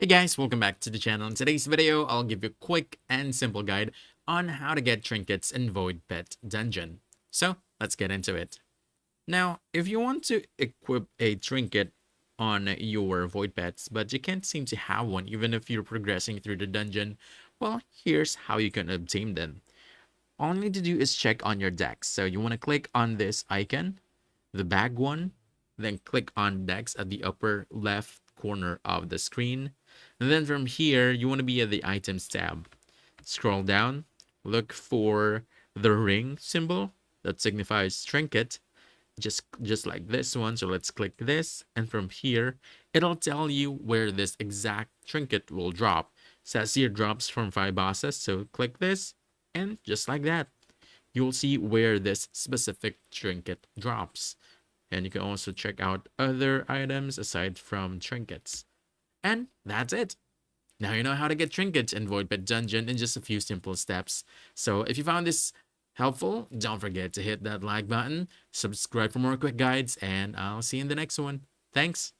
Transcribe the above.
Hey guys, welcome back to the channel. In today's video, I'll give you a quick and simple guide on how to get trinkets in Voidpet Dungeon. So let's get into it. Now, if you want to equip a trinket on your Void Pets, but you can't seem to have one even if you're progressing through the dungeon, well, here's how you can obtain them. All you need to do is check on your decks. So you want to click on this icon, the bag one, then click on decks at the upper left corner of the screen. And then from here, you want to be at the items tab. Scroll down, look for the ring symbol that signifies trinket, just like this one. So let's click this, and from here it'll tell you where this exact trinket will drop. Says here drops from 5 bosses, so click this, and just like that you'll see where this specific trinket drops. And you can also check out other items aside from trinkets. And that's it. Now you know how to get trinkets in Voidpet Dungeon in just a few simple steps. So if you found this helpful, don't forget to hit that like button, subscribe for more quick guides, and I'll see you in the next one. Thanks.